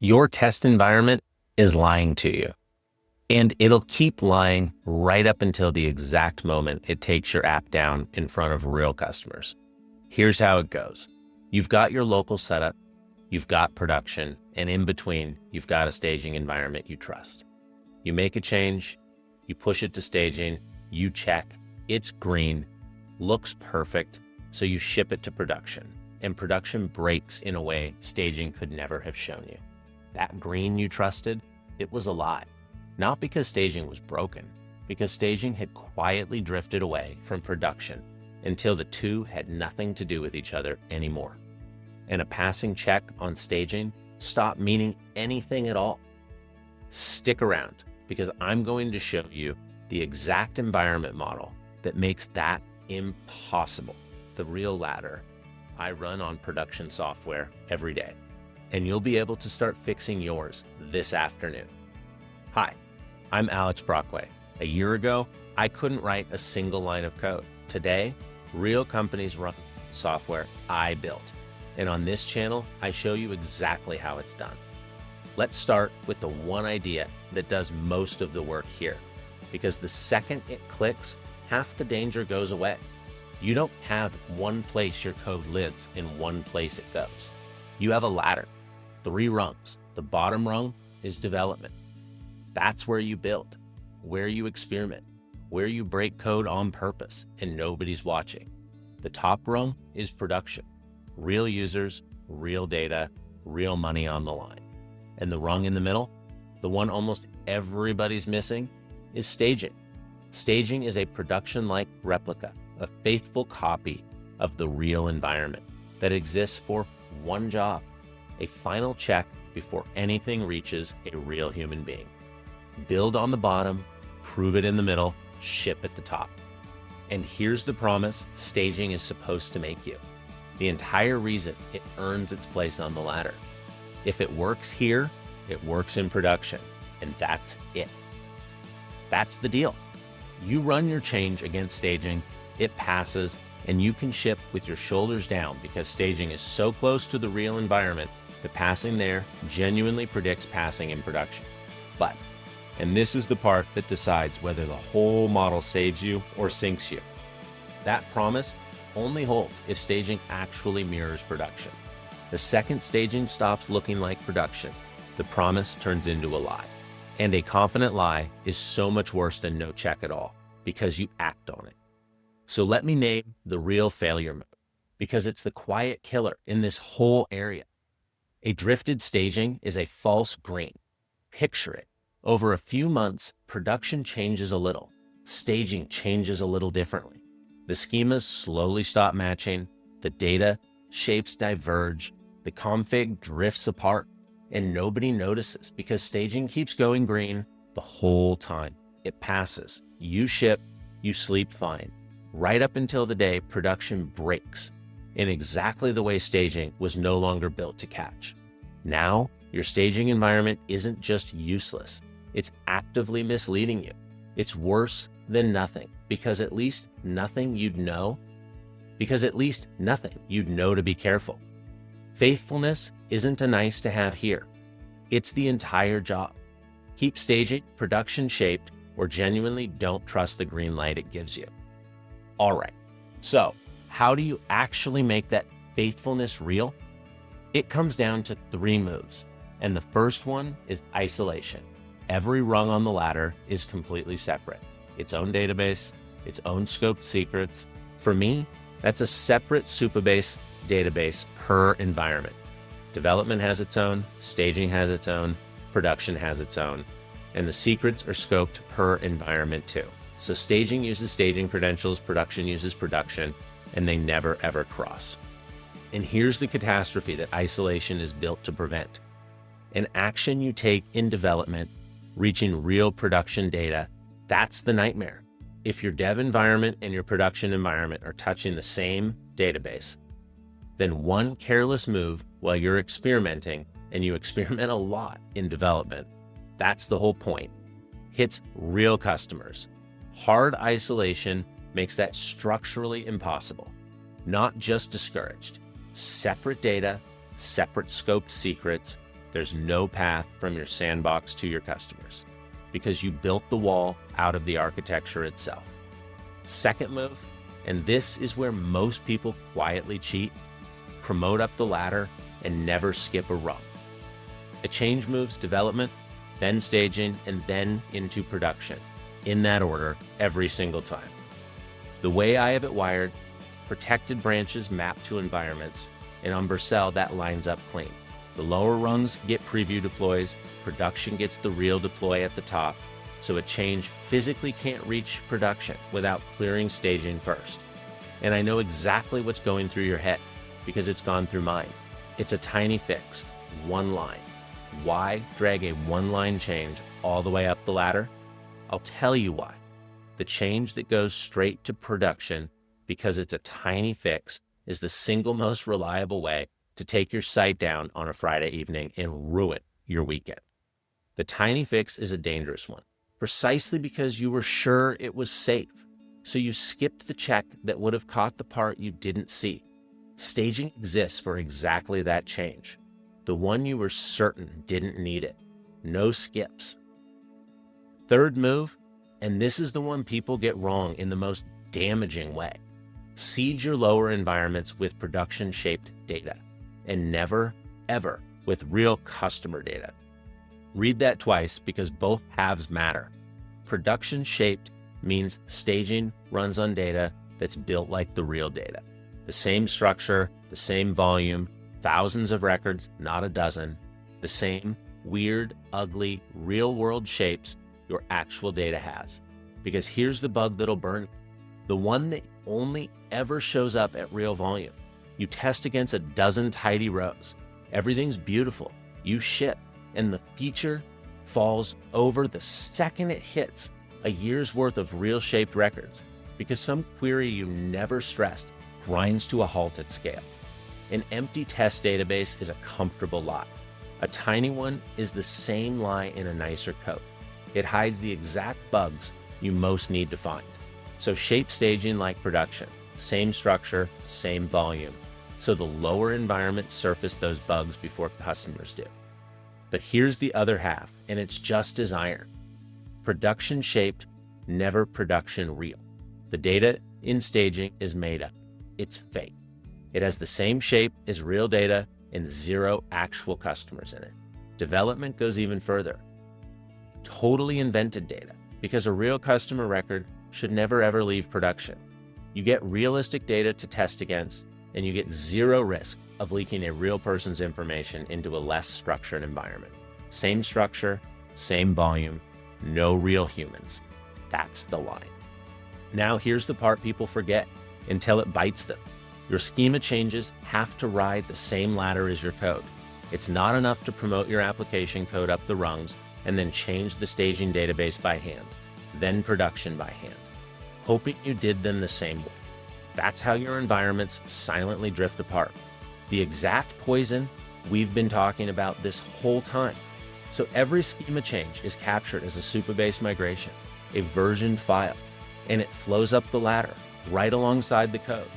Your test environment is lying to you, and it'll keep lying right up until the exact moment it takes your app down in front of real customers. Here's how it goes. You've got your local setup, you've got production, and in between, you've got a staging environment you trust. You make a change, you push it to staging, you check, it's green, looks perfect, so you ship it to production, and production breaks in a way staging could never have shown you. That green you trusted, it was a lie. Not because staging was broken, because staging had quietly drifted away from production until the two had nothing to do with each other anymore. And a passing check on staging stopped meaning anything at all. Stick around, because I'm going to show you the exact environment model that makes that impossible. The real ladder I run on production software every day, and you'll be able to start fixing yours this afternoon. Hi, I'm Alex Brockway. A year ago, I couldn't write a single line of code. Today, real companies run software I built. And on this channel, I show you exactly how it's done. Let's start with the one idea that does most of the work here, because the second it clicks, half the danger goes away. You don't have one place your code lives and one place it goes. You have a ladder, 3 rungs. The bottom rung is development. That's where you build, where you experiment, where you break code on purpose and nobody's watching. The top rung is production, real users, real data, real money on the line. And the rung in the middle, the one almost everybody's missing, is staging. Staging is a production-like replica, a faithful copy of the real environment that exists for one job, a final check before anything reaches a real human being. Build on the bottom, prove it in the middle, ship at the top. And here's the promise staging is supposed to make you. The entire reason it earns its place on the ladder. If it works here, it works in production, and that's it. That's the deal. You run your change against staging, it passes, and you can ship with your shoulders down because staging is so close to the real environment that passing there genuinely predicts passing in production. But, and this is the part that decides whether the whole model saves you or sinks you. That promise only holds if staging actually mirrors production. The second staging stops looking like production, the promise turns into a lie. And a confident lie is so much worse than no check at all, because you act on it. So let me name the real failure mode, because it's the quiet killer in this whole area. A drifted staging is a false green. Picture it. Over a few months, production changes a little. Staging changes a little differently. The schemas slowly stop matching. The data shapes diverge. The config drifts apart. And nobody notices because staging keeps going green the whole time. It passes. You ship, you sleep fine. Right up until the day production breaks in exactly the way staging was no longer built to catch. Now, your staging environment isn't just useless. It's actively misleading you. It's worse than nothing because at least nothing you'd know to be careful. Faithfulness isn't a nice to have here. It's the entire job. Keep staging, production shaped, or genuinely don't trust the green light it gives you. All right, so how do you actually make that faithfulness real? It comes down to 3 moves, and the first one is isolation. Every rung on the ladder is completely separate. Its own database, its own scoped secrets. For me, that's a separate Supabase database per environment. Development has its own, staging has its own, production has its own, and the secrets are scoped per environment too. So staging uses staging credentials, production uses production, and they never ever cross. And here's the catastrophe that isolation is built to prevent. An action you take in development, reaching real production data, that's the nightmare. If your dev environment and your production environment are touching the same database, then one careless move while you're experimenting, and you experiment a lot in development, that's the whole point, hits real customers. Hard isolation makes that structurally impossible, not just discouraged. Separate data, separate scoped secrets, there's no path from your sandbox to your customers because you built the wall out of the architecture itself. Second move, and this is where most people quietly cheat, promote up the ladder and never skip a rung. A change moves development, then staging, and then into production, in that order every single time. The way I have it wired, protected branches map to environments, and on Vercel that lines up clean. The lower rungs get preview deploys, production gets the real deploy at the top, so a change physically can't reach production without clearing staging first. And I know exactly what's going through your head because it's gone through mine. It's a tiny fix, one line. Why drag a one-line change all the way up the ladder? I'll tell you why. The change that goes straight to production, because it's a tiny fix, is the single most reliable way to take your site down on a Friday evening and ruin your weekend. The tiny fix is a dangerous one, precisely because you were sure it was safe. So you skipped the check that would have caught the part you didn't see. Staging exists for exactly that change. The one you were certain didn't need it. No skips. Third move, and this is the one people get wrong in the most damaging way. Seed your lower environments with production-shaped data, and never, ever with real customer data. Read that twice because both halves matter. Production-shaped means staging runs on data that's built like the real data. The same structure, the same volume, thousands of records, not a dozen, the same weird, ugly, real-world shapes your actual data has. Because here's the bug that'll burn you. The one that only ever shows up at real volume. You test against a dozen tidy rows. Everything's beautiful. You ship, and the feature falls over the second it hits a year's worth of real-shaped records because some query you never stressed grinds to a halt at scale. An empty test database is a comfortable lot. A tiny one is the same lie in a nicer coat. It hides the exact bugs you most need to find. So shape staging like production, same structure, same volume, so the lower environments surface those bugs before customers do. But here's the other half, and it's just as iron. Production shaped, never production real. The data in staging is made up. It's fake. It has the same shape as real data and zero actual customers in it. Development goes even further. Totally invented data, because a real customer record should never ever leave production. You get realistic data to test against, and you get zero risk of leaking a real person's information into a less structured environment. Same structure, same volume, no real humans. That's the line. Now here's the part people forget until it bites them. Your schema changes have to ride the same ladder as your code. It's not enough to promote your application code up the rungs and then change the staging database by hand, then production by hand, hoping you did them the same way. That's how your environments silently drift apart. The exact poison we've been talking about this whole time. So every schema change is captured as a Supabase migration, a versioned file, and it flows up the ladder right alongside the code,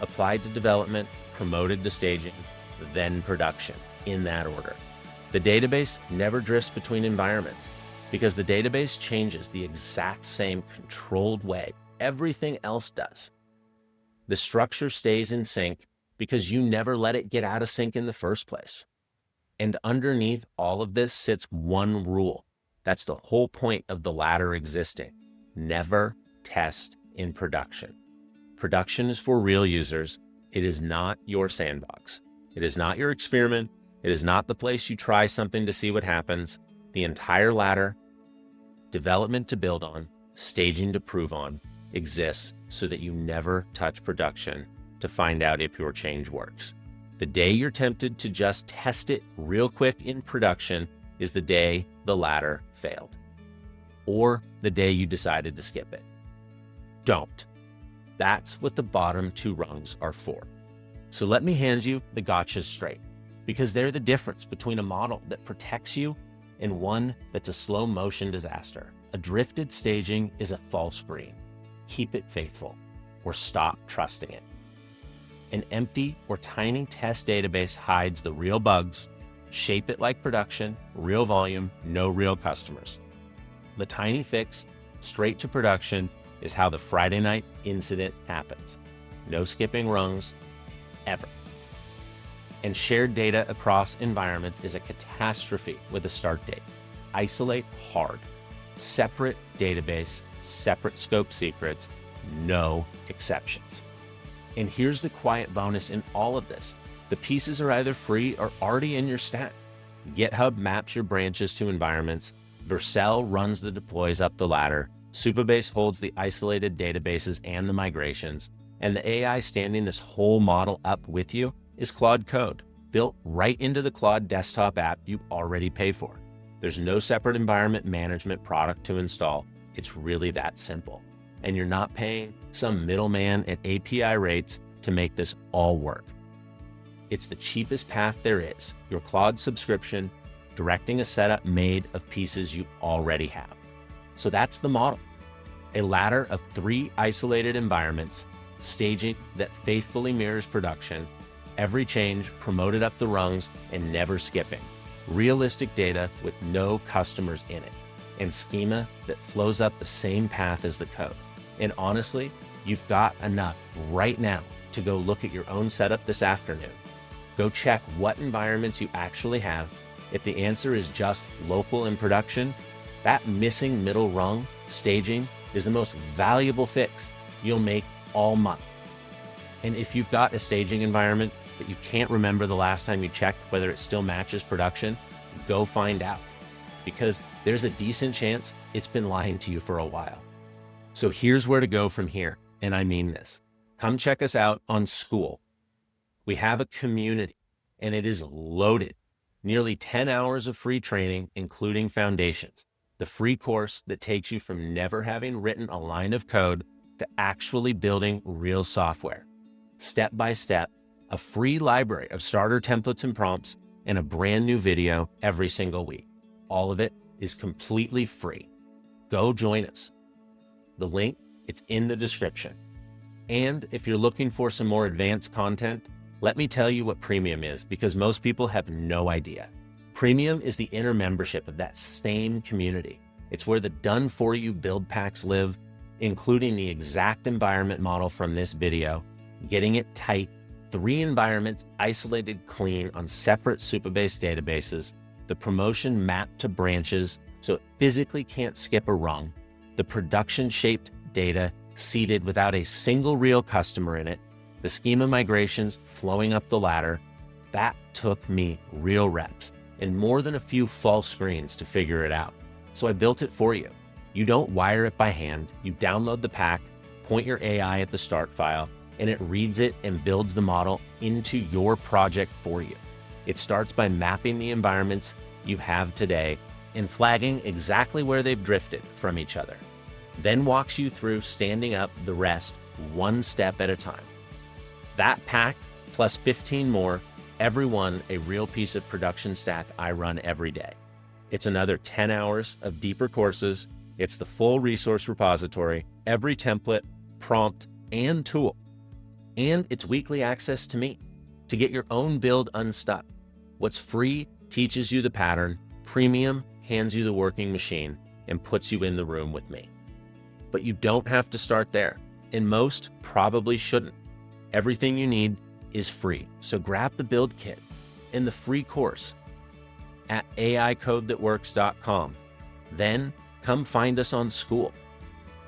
applied to development, promoted to staging, then production, in that order. The database never drifts between environments because the database changes the exact same controlled way everything else does. The structure stays in sync because you never let it get out of sync in the first place. And underneath all of this sits one rule. That's the whole point of the ladder existing. Never test in production. Production is for real users. It is not your sandbox. It is not your experiment. It is not the place you try something to see what happens. The entire ladder, development to build on, staging to prove on, exists so that you never touch production to find out if your change works. The day you're tempted to just test it real quick in production is the day the ladder failed, or the day you decided to skip it. Don't. That's what the bottom two rungs are for. So let me hand you the gotchas straight, because they're the difference between a model that protects you and one that's a slow motion disaster. A drifted staging is a false green. Keep it faithful or stop trusting it. An empty or tiny test database hides the real bugs, Shape it like production, real volume, no real customers. The tiny fix, straight to production, is how the Friday night incident happens. No skipping rungs, ever. And shared data across environments is a catastrophe with a start date. Isolate hard. Separate database, separate scope secrets, no exceptions. And here's the quiet bonus in all of this. The pieces are either free or already in your stack. GitHub maps your branches to environments. Vercel runs the deploys up the ladder. Supabase holds the isolated databases and the migrations. And the AI standing this whole model up with you is Claude Code, built right into the Claude desktop app you already pay for. There's no separate environment management product to install. It's really that simple. And you're not paying some middleman at API rates to make this all work. It's the cheapest path there is, your Claude subscription, directing a setup made of pieces you already have. So that's the model. A ladder of 3 isolated environments, staging that faithfully mirrors production, every change promoted up the rungs and never skipping, realistic data with no customers in it, and schema that flows up the same path as the code. And honestly, you've got enough right now to go look at your own setup this afternoon. Go check what environments you actually have. If the answer is just local in production, that missing middle rung, staging, is the most valuable fix you'll make all month. And if you've got a staging environment but you can't remember the last time you checked whether it still matches production, go find out, because there's a decent chance it's been lying to you for a while. So here's where to go from here, and I mean this. Come check us out on School. We have a community, and it is loaded. Nearly 10 hours of free training, including foundations, the free course that takes you from never having written a line of code to actually building real software. Step by step, a free library of starter templates and prompts, and a brand new video every single week. All of it is completely free. Go join us. The link, it's in the description. And if you're looking for some more advanced content, let me tell you what Premium is, because most people have no idea. Premium is the inner membership of that same community. It's where the done-for-you build packs live, including the exact environment model from this video, getting it tight, 3 environments isolated clean on separate Supabase databases, the promotion mapped to branches so it physically can't skip a rung, the production-shaped data seeded without a single real customer in it, the schema migrations flowing up the ladder. That took me real reps and more than a few false screens to figure it out. So I built it for you. You don't wire it by hand. You download the pack, point your AI at the start file, and it reads it and builds the model into your project for you. It starts by mapping the environments you have today and flagging exactly where they've drifted from each other, then walks you through standing up the rest one step at a time. That pack plus 15 more, every one a real piece of production stack I run every day. It's another 10 hours of deeper courses. It's the full resource repository, every template, prompt, and tool. And it's weekly access to me to get your own build unstuck. What's free teaches you the pattern, Premium hands you the working machine and puts you in the room with me. But you don't have to start there, and most probably shouldn't. Everything you need is free, so grab the build kit and the free course at AIcodethatworks.com. Then come find us on School.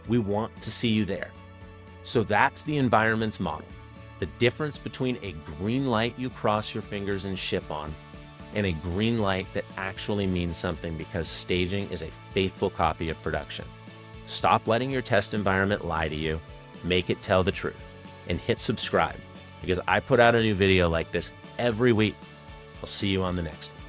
We want to see you there. So that's the environments model. The difference between a green light you cross your fingers and ship on and a green light that actually means something, because staging is a faithful copy of production. Stop letting your test environment lie to you. Make it tell the truth, and hit subscribe, because I put out a new video like this every week. I'll see you on the next one.